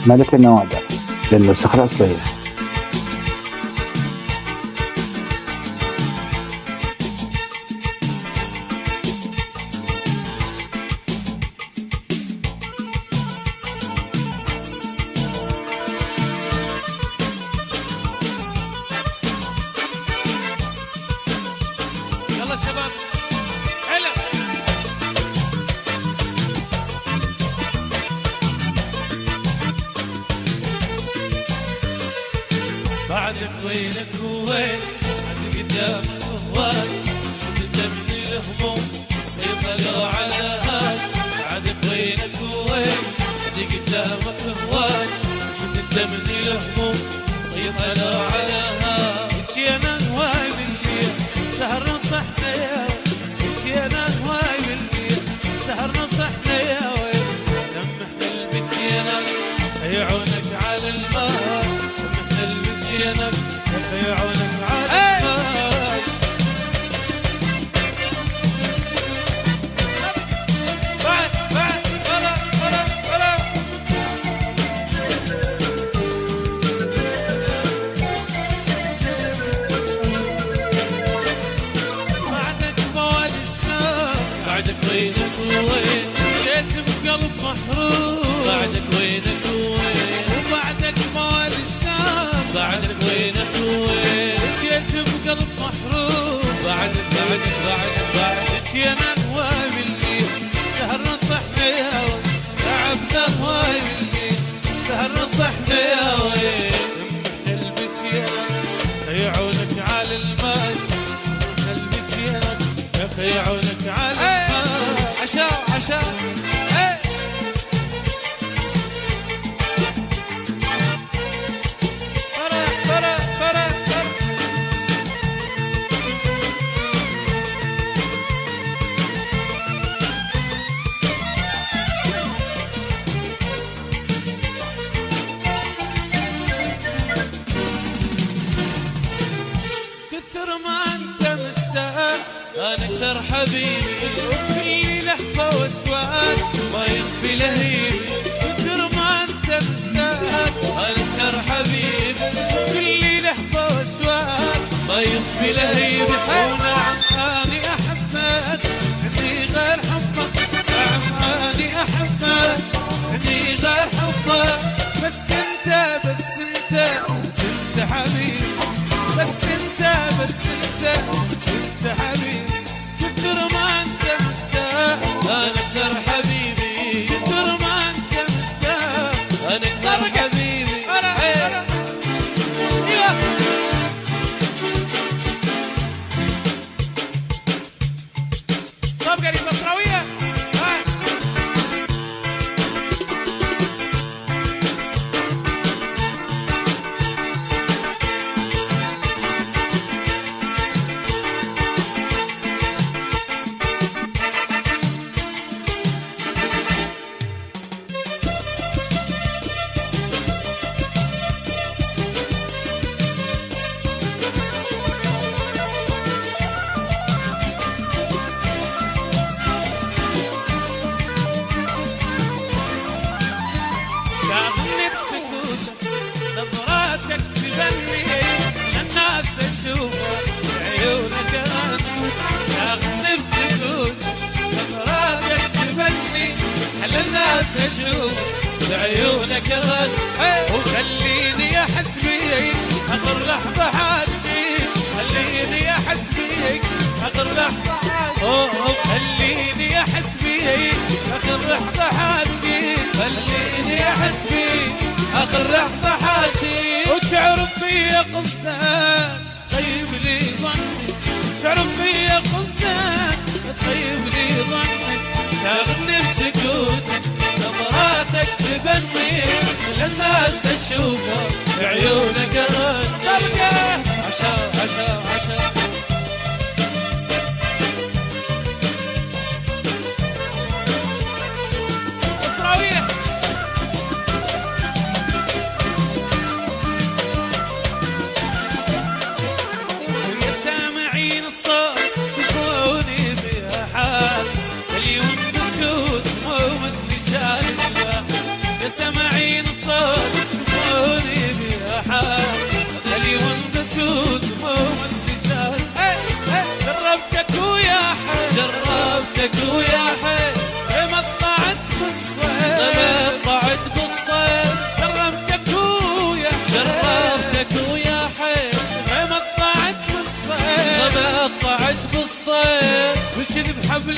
ملك النوادر للنسخة الأصلية. يلا شباب حلو. بعدك وينك وين بعد قدامك هواك شفت تبني الهموم سيطروا على هاك. بعدك وينك وين بعد قدامك هواك شفت تبني الهموم سيطروا على هاك. انت يا من هواي بالليل سهر نصحنا يا انت يا من هواي بالليل سهر نصحنا يا ويل. لمحنا البتينا يعونك على الماء ينك يعونك على الماء. بعد ولا بعدك موال الشام. بعدك وينك وين جيت بقلب محروم. بعدك وينك وين وبعدك موال الشام. بعدك وينك وين جيت بقلب محروم. بعدك يا من هواي بالليل سهر نصحنا يا ويل. تعبنا هواي بالليل سهر نصحنا يا ويل. من البتينا يعونك على الماء. من البتينا يعونك على الماء. عشاء كثر ما انت مشتاق انا اكثر حبيبي. وكل لحظه واسواق ما يخفي لهيبي. كثر ما انت مشتاق انا اكثر حبيبي. وكل لحظه واسواق ما يخفي لهيبي. ونعم اني احبك اني غير حبك. نعم اني احبك اني غير حبك. بس انت حبيبي. بس انت حبيبي. كثر ما انت مشتاق انا اكثر حبيبي. كثر ما انت مشتاق انا اكثر حبيبي. صبقة البصراوية. شاغلني بسكوتك نظراتك سبني للناس اشوفك بعيونك اغني. شاغلني بسكوتك نظراتك سبني للناس اشوفك بعيونك اغني. وخليني احس بيك اخر لحظه حاجيك. خليني احس بيك اخر لحظه حاجيك. خليني احس بيك اخر لحظه حاجيك. خليني احس بيك اخر لحظه حاجيك. وتعرف فيا قصدك طيب لي ظني. تعرف فيا قصدك طيب لي ظني. شاغلني بسكوتك نظراتك تبني للناس اشوفها بعيونك اغني. صبقة عشاء اسراوية. يا سامعين الصوت شوفوني بها حال. اليوم بسكوت مو مثل جال. يا سامعين الصوت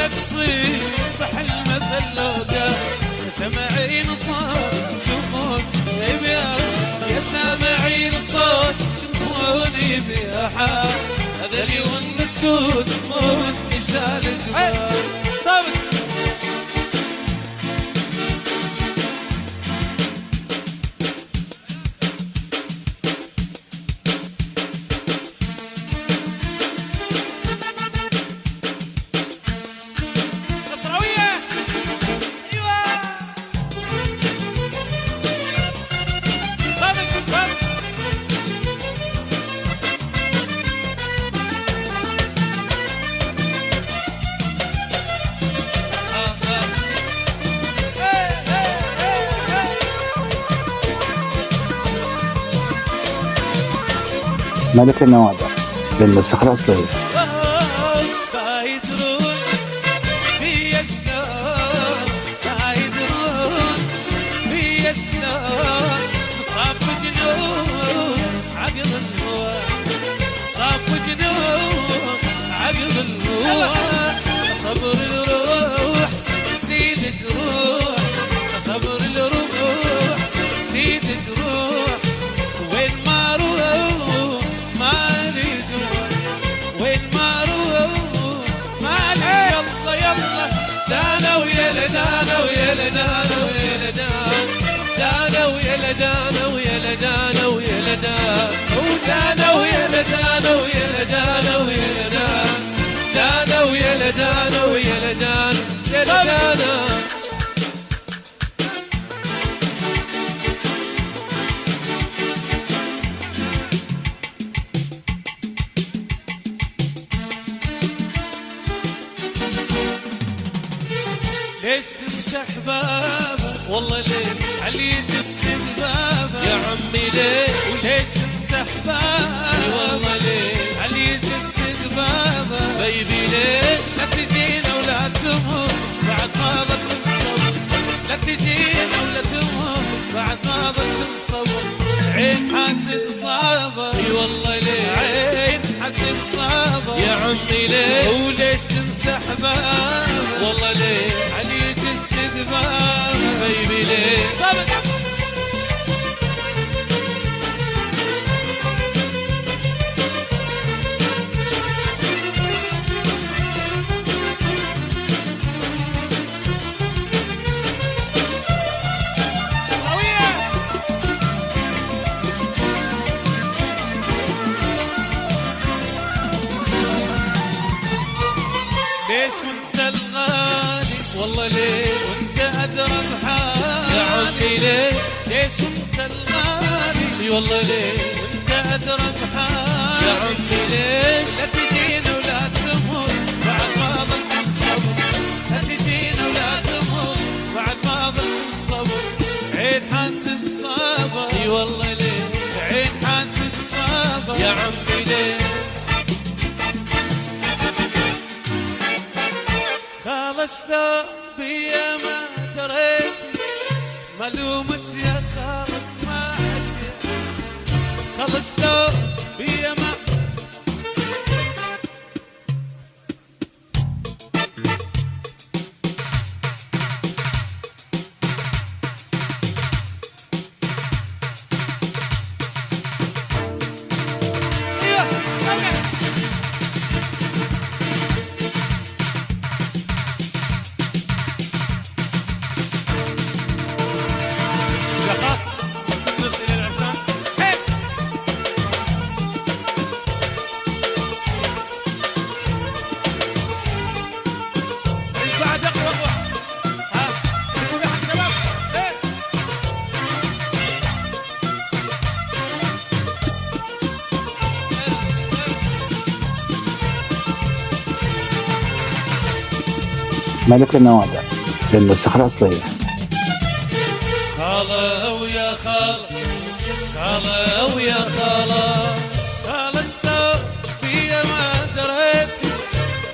لك صير صح المثل لو قال يا سامعين صوت شوفون يا سامعين صوت شوفوني بيا حال هذا اليوم مسكوت موت نشال الجبال صابت ملك النوادر للنسخة الأصلية. صبر الروح زيد تروح صبر الروح زيد تروح وين ما روح ما اريد وين ما روح ما لي يلا يلا دانا ويا لدانا ويا لدانا ويا لدان دانا ويا لدانا ويا لدانا ويا لدان ودانا ويا لدانا ويا لدانا ويا لدان دانا ويا لدانا ويا لدانا يا لدانا ليش تنسى احبابك والله ليه عليت السبابة يا عمي ليه وليش تنسى احبابك والله ليه عليت السبابة بيبي ليه لا تجينا ولا تموت بعد ما ضلت صبر لا تجينا ولا تموت بعد ما ضلت صبر عين حاسد صابر اي والله ليه عين حاسد صابر يا عمي ليه وليش تنسى احبابك والله ليه عليك السدباب بيبي ليه صابر ليش وانت الغالي والله ليه وانت ادرى بحالي يا عمي ليه ليش وانت الغالي والله ليه وانت ادرى بحالي يا عمي ليه لا تجينا ولا تموت بعد ما ضلت صبر لا تجينا ولا تموت بعد ما ضلت صبر عين حاسد صابر اي والله ليه عين حاسد صابر يا عمي ليه خلصت بيا ما دريت ملومت يا خالص ما حكيت خلصت بيا ما ملك النوادر للنسخة الأصلية. خاله ويا خاله خاله ويا خاله خالصت بيا ما دريت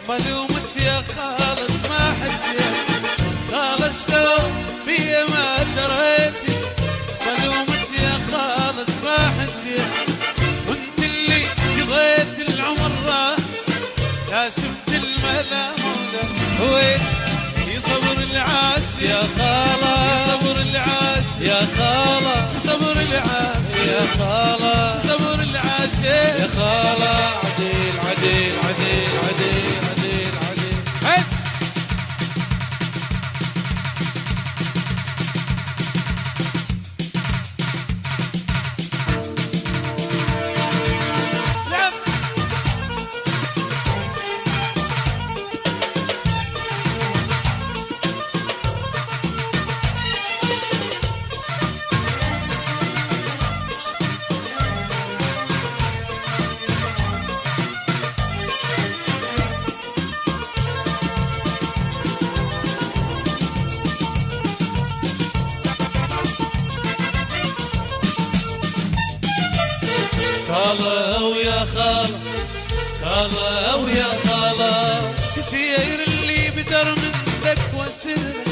ملومت يا خالص ما حكيت خالصت بيا ما دريت ملومت يا خالص ما حكيت وانت اللي قضيت العمر راح يا شفت الملامة وين يصبر العاش يا خالة يصبر العاش يا خالة يصبر العاش يا خالة يصبر العاش يا خالة عديل عديل عديل عديل عديل عديل هاي خالة ويا خالة خالة ويا خالة كثير اللي بدر منك وسرك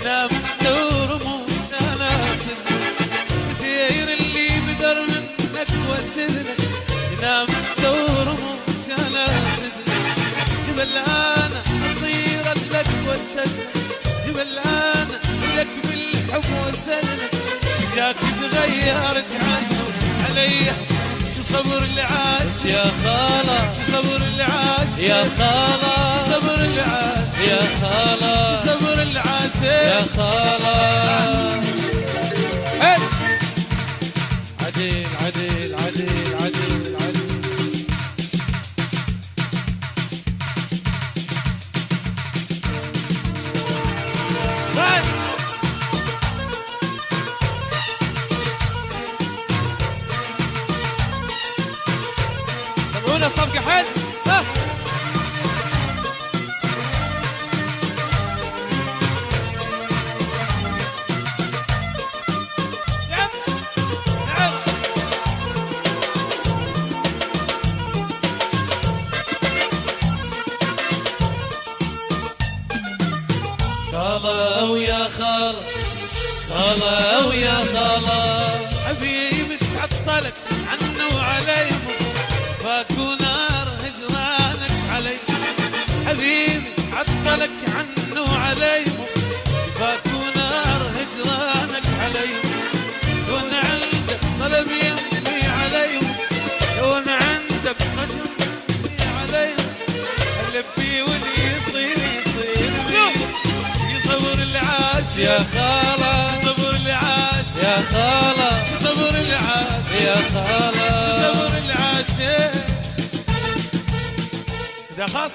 نام الدور مش أنا سرك كثير اللي بدر منك وسرك نام الدور مش أنا سرك قبل أنا أصير لك وسرك قبل أنا لك بالحب وسرك جاك تغيرت عنه علي صبر العاش يا خالة صبر العاش يا خالة صبر العاش يا خالة صبر العاش يا خالة عديل عديل عديل عديل عديل سمعونا صفقة حد خالة ويا خالة خالة ويا خالة حبيبي عطلك عنه وعليهم فاكو نار هجرانك علي حبيبي عطلك عنه وعليهم فاكو نار هجرانك عليهم لو أنا عندك طلب يمضي عليهم لو أنا عندك رجل يمضي عليهم ألبي واللي يصير يصير يصبر العاش يا خالة صبر العاش يا خالة صبر العاش يا خالة صبر العاش ده خاص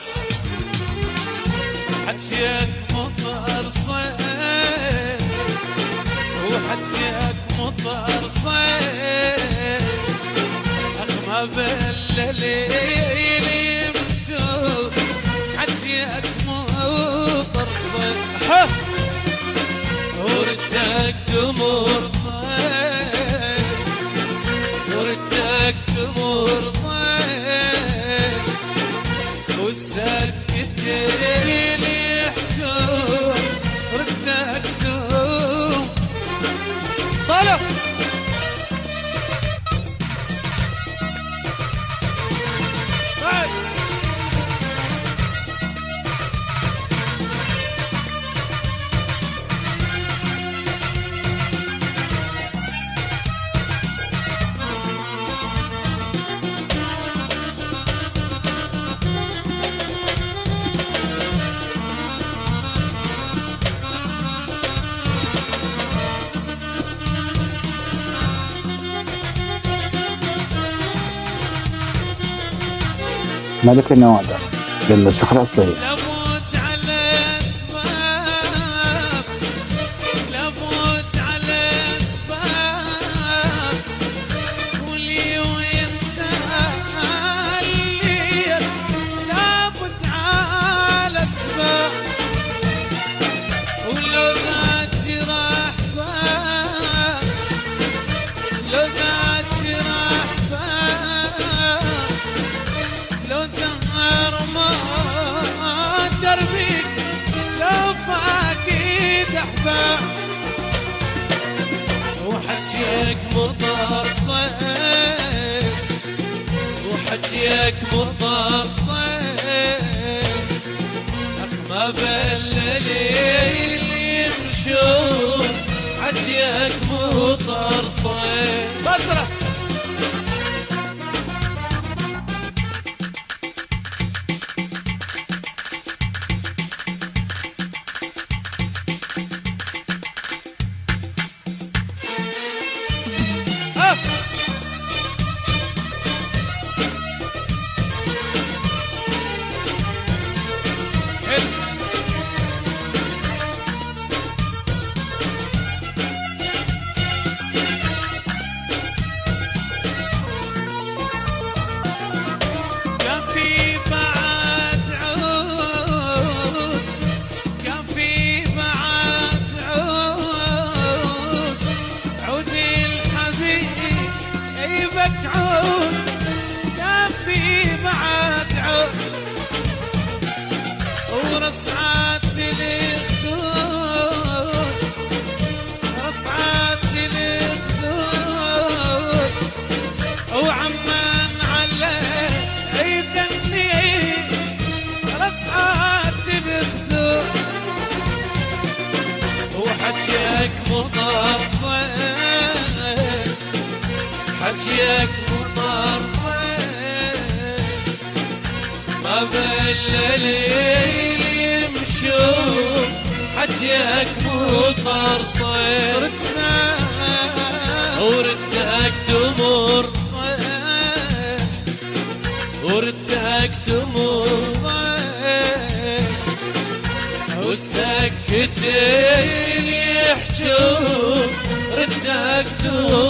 حجيك مطر صيف وحجيك مطر صيف أخ بالليل بشوف حجيك مطر صيف وردك تمر ضيف وردك تمر ضيف وسكت لي حجور ردك تمر صالح ملك النوادر للنسخة الأصلية. لموت على أسباب لموت على أسباب ولي وانت اللي لابد على أسباب ولو ذات جراح باب لو ذات جراح باب لو دهر ما تربيك لو فاقد أحباب وحجيك مطر صيف وحجيك مطر صيف أخ ما ما بالليل يمشون حجيك مو طرصين بصرة عود كان في بعد عود ورصعات الخدود رصعات الخدود وعمان عليه يدني رصعات الخدود وحكيك مطرصين حجيك مطرفين ما بالليل يمشون حجيك مطرفين وردك تمر وردك تمر والسكتين يحجون ردك تمر